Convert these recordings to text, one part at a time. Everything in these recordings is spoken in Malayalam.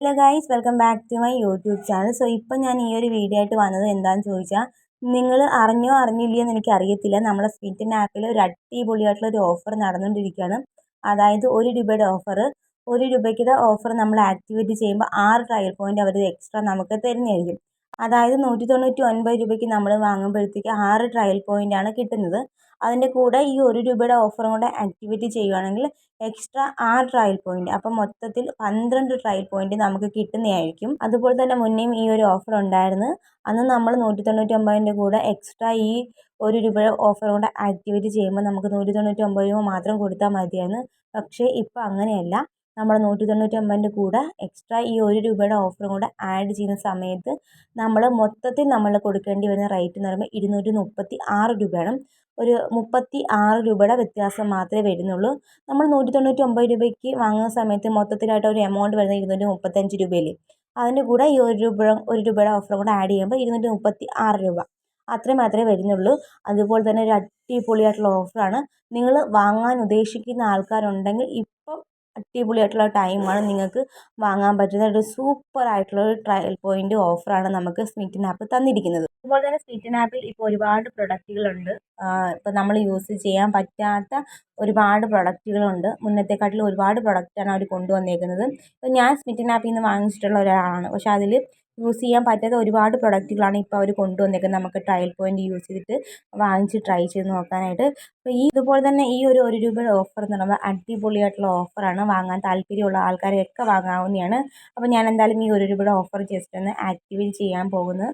Hello guys, welcome back to my YouTube channel. ഇപ്പം ഞാൻ ഈ ഒരു വീഡിയോ ആയിട്ട് വന്നത് എന്താണെന്ന് ചോദിച്ചാൽ, നിങ്ങൾ അറിഞ്ഞോ അറിഞ്ഞില്ലയോ എന്ന് എനിക്കറിയത്തില്ല. നമ്മുടെ സ്പിറ്റിൻ ആപ്പിൽ ഒരു അടിപൊളിയായിട്ടുള്ള ഒരു ഓഫർ നടന്നുകൊണ്ടിരിക്കുകയാണ്. അതായത് 1 രൂപയുടെ ഓഫർ. 1 രൂപയ്ക്കുള്ള ഓഫർ നമ്മൾ ആക്ടിവേറ്റ് ചെയ്യുമ്പോൾ 6 ട്രയൽ പോയിന്റ് അവർ എക്സ്ട്രാ നമുക്ക് തരുന്നതായിരിക്കും. അതായത് 199 രൂപയ്ക്ക് നമ്മൾ വാങ്ങുമ്പോഴത്തേക്ക് 6 ട്രയൽ പോയിന്റ് ആണ് കിട്ടുന്നത്. അതിൻ്റെ കൂടെ ഈ 1 രൂപയുടെ ഓഫറും കൂടെ ആക്ടിവേറ്റ് ചെയ്യുകയാണെങ്കിൽ എക്സ്ട്രാ 6 ട്രയൽ പോയിന്റ്, അപ്പം മൊത്തത്തിൽ 12 ട്രയൽ പോയിന്റ് നമുക്ക് കിട്ടുന്നതായിരിക്കും. അതുപോലെ തന്നെ മുന്നേയും ഈ ഒരു ഓഫർ ഉണ്ടായിരുന്നു. അന്ന് നമ്മൾ 199ൻ്റെ കൂടെ എക്സ്ട്രാ ഈ 1 രൂപ ഓഫർ കൊണ്ട് ആക്ടിവേറ്റ് ചെയ്യുമ്പോൾ നമുക്ക് 199 രൂപ മാത്രം കൊടുത്താൽ മതിയായിരുന്നു. പക്ഷേ ഇപ്പോൾ അങ്ങനെയല്ല. നമ്മൾ 199ൻ്റെ കൂടെ എക്സ്ട്രാ ഈ 1 രൂപയുടെ ഓഫറും കൂടെ ആഡ് ചെയ്യുന്ന സമയത്ത് നമ്മൾ മൊത്തത്തിൽ നമ്മൾ കൊടുക്കേണ്ടി വരുന്ന റേറ്റ് എന്ന് പറയുമ്പോൾ 236 രൂപയാണ്. ഒരു 36 രൂപയുടെ വ്യത്യാസം മാത്രമേ വരുന്നുള്ളൂ. നമ്മൾ 199 രൂപയ്ക്ക് വാങ്ങുന്ന സമയത്ത് മൊത്തത്തിലായിട്ട് ഒരു എമൗണ്ട് വരുന്നത് 235 രൂപയല്ലേ. അതിൻ്റെ കൂടെ ഈ 1 രൂപയുടെ ഓഫർ കൂടെ ആഡ് ചെയ്യുമ്പോൾ 236 രൂപ അത്രയും മാത്രമേ വരുന്നുള്ളൂ. അതുപോലെ തന്നെ ഒരു അടിപൊളിയായിട്ടുള്ള ഓഫറാണ്. നിങ്ങൾ വാങ്ങാൻ ഉദ്ദേശിക്കുന്ന ആൾക്കാരുണ്ടെങ്കിൽ ഇപ്പം അടിപൊളിയായിട്ടുള്ള ടൈമാണ്. നിങ്ങൾക്ക് വാങ്ങാൻ പറ്റുന്ന ഒരു സൂപ്പർ ആയിട്ടുള്ള ഒരു ട്രയൽ പോയിന്റ് ഓഫറാണ് നമുക്ക് സ്മിറ്റിൻ ആപ്പ് തന്നിരിക്കുന്നത്. അതുപോലെ തന്നെ സ്മിറ്റിൻ ആപ്പിൽ ഇപ്പോൾ ഒരുപാട് പ്രൊഡക്റ്റുകളുണ്ട്. ഇപ്പോൾ നമ്മൾ യൂസ് ചെയ്യാൻ പറ്റാത്ത ഒരുപാട് പ്രൊഡക്റ്റുകളുണ്ട്. മുന്നത്തെക്കാട്ടിലും ഒരുപാട് പ്രൊഡക്റ്റാണ് അവർ കൊണ്ടുവന്നേക്കുന്നത്. ഇപ്പോൾ ഞാൻ സ്മിറ്റിൻ ആപ്പിൽ നിന്ന് വാങ്ങിച്ചിട്ടുള്ള ഒരാളാണ്. പക്ഷേ അതിൽ യൂസ് ചെയ്യാൻ പറ്റാത്ത ഒരുപാട് പ്രൊഡക്റ്റുകളാണ് ഇപ്പോൾ അവർ കൊണ്ടുവന്നേക്കുന്നത്. നമുക്ക് ട്രയൽ പോയിന്റ് യൂസ് ചെയ്തിട്ട് വാങ്ങിച്ച് ട്രൈ ചെയ്ത് നോക്കാനായിട്ട്. അപ്പോൾ ഇതുപോലെ തന്നെ ഈ ഒരു 1 രൂപയുടെ ഓഫർ എന്ന് പറയുമ്പോൾ അടിപൊളിയായിട്ടുള്ള ഓഫറാണ്. വാങ്ങാൻ താല്പര്യമുള്ള ആൾക്കാരെയൊക്കെ വാങ്ങാവുന്നതാണ്. അപ്പോൾ ഞാൻ എന്തായാലും ഈ 1 രൂപയുടെ ഓഫർ ജസ്റ്റ് ഒന്ന് ആക്ടിവേറ്റ് ചെയ്യാൻ പോകുന്നു.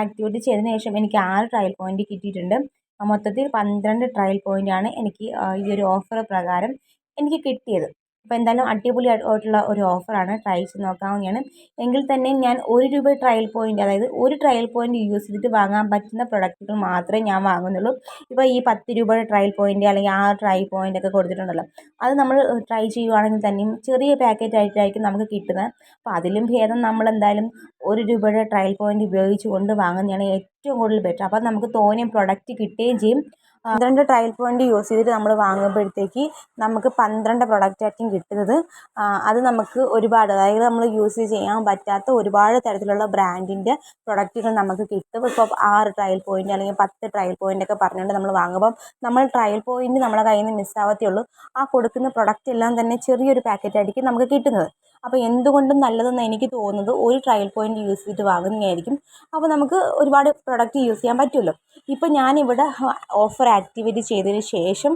ആക്ടിവേറ്റ് ചെയ്തതിന് ശേഷം എനിക്ക് 6 ട്രയൽ പോയിന്റ് കിട്ടിയിട്ടുണ്ട്. മൊത്തത്തിൽ 12 ട്രയൽ പോയിൻ്റാണ് എനിക്ക് ഈ ഒരു ഓഫർ പ്രകാരം എനിക്ക് കിട്ടിയത്. അപ്പോൾ എന്തായാലും അടിപൊളിയായിട്ടുള്ള ഒരു ഓഫറാണ്. ട്രൈ ചെയ്ത് നോക്കാവുന്നതാണ്. എങ്കിൽ തന്നെ ഞാൻ 1 രൂപ ട്രയൽ പോയിന്റ്, അതായത് ഒരു ട്രയൽ പോയിന്റ് യൂസ് ചെയ്തിട്ട് വാങ്ങാൻ പറ്റുന്ന പ്രൊഡക്റ്റുകൾ മാത്രമേ ഞാൻ വാങ്ങുന്നുള്ളൂ. ഇപ്പോൾ ഈ 10 രൂപയുടെ ട്രയൽ പോയിന്റ് അല്ലെങ്കിൽ 6 ട്രയൽ പോയിന്റ് ഒക്കെ കൊടുത്തിട്ടുണ്ടല്ലോ, അത് നമ്മൾ ട്രൈ ചെയ്യുവാണെങ്കിൽ തന്നെയും ചെറിയ പാക്കറ്റ് ആയിട്ടായിരിക്കും നമുക്ക് കിട്ടുന്നത്. അപ്പോൾ അതിലും ഭേദം നമ്മൾ എന്തായാലും 1 രൂപയുടെ ട്രയൽ പോയിന്റ് ഉപയോഗിച്ചുകൊണ്ട് വാങ്ങുന്നതാണ് ഏറ്റവും കൂടുതൽ ബെറ്റർ. അപ്പോൾ നമുക്ക് തോന്നിയ പ്രൊഡക്റ്റ് കിട്ടുകയും ചെയ്യും. 12 ട്രയൽ പോയിന്റ് യൂസ് ചെയ്തിട്ട് നമ്മൾ വാങ്ങുമ്പോഴത്തേക്ക് നമുക്ക് 12 പ്രൊഡക്റ്റ് ആയിരിക്കും കിട്ടുന്നത്. അത് നമുക്ക് ഒരുപാട്, അതായത് നമ്മൾ യൂസ് ചെയ്യാൻ പറ്റാത്ത ഒരുപാട് തരത്തിലുള്ള ബ്രാൻഡിൻ്റെ പ്രൊഡക്റ്റുകൾ നമുക്ക് കിട്ടും. ഇപ്പോൾ 6 ട്രയൽ പോയിന്റ് അല്ലെങ്കിൽ 10 ട്രയൽ പോയിന്റ് ഒക്കെ പറഞ്ഞുകൊണ്ട് നമ്മൾ വാങ്ങുമ്പം നമ്മൾ ട്രയൽ പോയിന്റ് നമ്മളെ കയ്യിൽ നിന്ന് മിസ്സാവത്തേ ഉള്ളൂ. ആ കൊടുക്കുന്ന പ്രൊഡക്റ്റ് എല്ലാം തന്നെ ചെറിയൊരു പാക്കറ്റായിരിക്കും നമുക്ക് കിട്ടുന്നത്. അപ്പോൾ എന്തുകൊണ്ടും നല്ലതെന്ന് എനിക്ക് തോന്നുന്നത് ഒരു ട്രയൽ പോയിന്റ് യൂസ് ചെയ്തിട്ട് വാങ്ങുന്നതായിരിക്കും. അപ്പോൾ നമുക്ക് ഒരുപാട് പ്രൊഡക്റ്റ് യൂസ് ചെയ്യാൻ പറ്റുമല്ലോ. ഇപ്പോൾ ഞാനിവിടെ ഓഫർ ആക്ടിവേറ്റ് ചെയ്തതിന് ശേഷം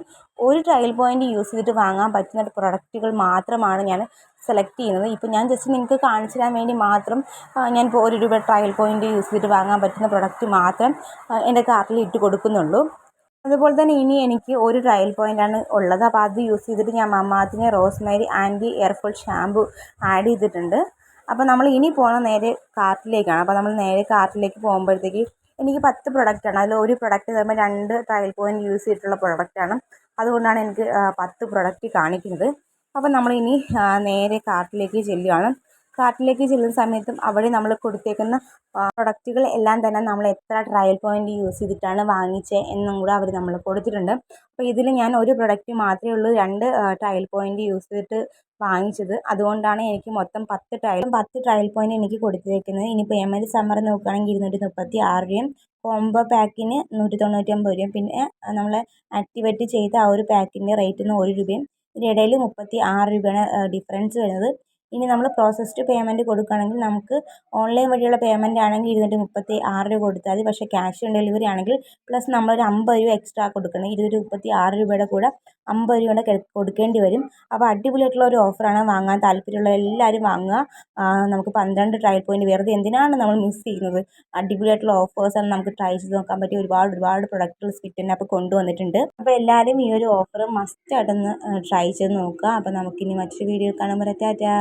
ഒരു ട്രയൽ പോയിന്റ് യൂസ് ചെയ്തിട്ട് വാങ്ങാൻ പറ്റുന്ന പ്രൊഡക്റ്റുകൾ മാത്രമാണ് ഞാൻ സെലക്ട് ചെയ്യുന്നത്. ഇപ്പോൾ ഞാൻ ജസ്റ്റ് നിങ്ങൾക്ക് കാണിച്ചു തരാൻ വേണ്ടി മാത്രം ഞാനിപ്പോൾ 1 രൂപ ട്രയൽ പോയിന്റ് യൂസ് ചെയ്തിട്ട് വാങ്ങാൻ പറ്റുന്ന പ്രൊഡക്റ്റ് മാത്രം എൻ്റെ കാർട്ടിൽ ഇട്ട് കൊടുക്കുന്നുള്ളൂ. അതുപോലെ തന്നെ ഇനി എനിക്ക് ഒരു ട്രയൽ പോയിൻ്റാണ് ഉള്ളത്. അപ്പോൾ അത് യൂസ് ചെയ്തിട്ട് ഞാൻ മമ്മാത്തിൻ്റെ റോസ്മേരി ആൻറ്റി എയർഫോൾ ഷാമ്പു ആഡ് ചെയ്തിട്ടുണ്ട്. അപ്പോൾ നമ്മൾ ഇനി പോകുന്ന നേരെ കാർട്ടിലേക്കാണ്. അപ്പോൾ നമ്മൾ നേരെ കാർട്ടിലേക്ക് പോകുമ്പോഴത്തേക്ക് എനിക്ക് 10 പ്രൊഡക്റ്റാണ്. അതിൽ ഒരു പ്രൊഡക്റ്റ് തരുമ്പോൾ 2 ട്രയൽ പോയിന്റ് യൂസ് ചെയ്തിട്ടുള്ള പ്രൊഡക്റ്റാണ്. അതുകൊണ്ടാണ് എനിക്ക് 10 പ്രൊഡക്റ്റ് കാണിക്കുന്നത്. അപ്പോൾ നമ്മളിനി നേരെ കാർട്ടിലേക്ക് ചെല്ലുകയാണ്. കാർട്ടിലേക്ക് ചെല്ലുന്ന സമയത്തും അവിടെ നമ്മൾ കൊടുത്തേക്കുന്ന പ്രൊഡക്റ്റുകൾ എല്ലാം തന്നെ നമ്മൾ എത്ര ട്രയൽ പോയിന്റ് യൂസ് ചെയ്തിട്ടാണ് വാങ്ങിച്ചത് എന്നും കൂടെ അവർ നമ്മൾ കൊടുത്തിട്ടുണ്ട്. അപ്പോൾ ഇതിൽ ഞാൻ ഒരു പ്രൊഡക്റ്റ് മാത്രമേ ഉള്ളൂ 2 ട്രയൽ പോയിന്റ് യൂസ് ചെയ്തിട്ട് വാങ്ങിച്ചത്. അതുകൊണ്ടാണ് എനിക്ക് മൊത്തം 10 ട്രയൽ പോയിന്റ് എനിക്ക് കൊടുത്തിരിക്കുന്നത്. ഇനി പേയ്മെൻറ്റ് സമ്മറി നോക്കുകയാണെങ്കിൽ 236 രൂപയും കോംബോ പാക്കിന് 199 രൂപയും പിന്നെ നമ്മൾ ആക്ടിവേറ്റ് ചെയ്ത ആ ഒരു പാക്കിൻ്റെ റേറ്റിന് 1 രൂപയും ഇതിനിടയിൽ 36 രൂപയാണ് ഡിഫറൻസ് വരുന്നത്. ഇനി നമ്മൾ പ്രോസസ്ഡ് പേയ്മെൻറ്റ് കൊടുക്കുകയാണെങ്കിൽ നമുക്ക് ഓൺലൈൻ വഴിയുള്ള പേയ്മെൻറ്റ് ആണെങ്കിൽ 236 രൂപ കൊടുത്താൽ മതി. പക്ഷേ ക്യാഷ് ഓൺ ഡെലിവറി ആണെങ്കിൽ പ്ലസ് നമ്മളൊരു 50 രൂപ എക്സ്ട്രാ കൊടുക്കണം. 236 രൂപയുടെ കൂടെ 50 രൂപയുടെ കൊടുക്കേണ്ടി വരും. അപ്പോൾ അടിപൊളിയായിട്ടുള്ള ഒരു ഓഫറാണ്. വാങ്ങാൻ താല്പര്യമുള്ള എല്ലാവരും വാങ്ങുക. നമുക്ക് 12 ട്രയൽ പോയിന്റ് വെറുതെ എന്തിനാണ് നമ്മൾ മിസ് ചെയ്യുന്നത്? അടിപൊളിയായിട്ടുള്ള ഓഫേഴ്സാണ്. നമുക്ക് ട്രൈ ചെയ്ത് നോക്കാൻ പറ്റിയ ഒരുപാട് പ്രൊഡക്റ്റുകൾ സ്പിറ്റിൻ ആപ്പ് കൊണ്ടുവന്നിട്ടുണ്ട്. അപ്പോൾ എല്ലാവരും ഈ ഒരു ഓഫർ മസ്റ്റായിട്ടൊന്ന് ട്രൈ ചെയ്ത് നോക്കുക. അപ്പോൾ നമുക്കിനി മറ്റൊരു വീഡിയോ കാണുമ്പോൾ ടാറ്റാ.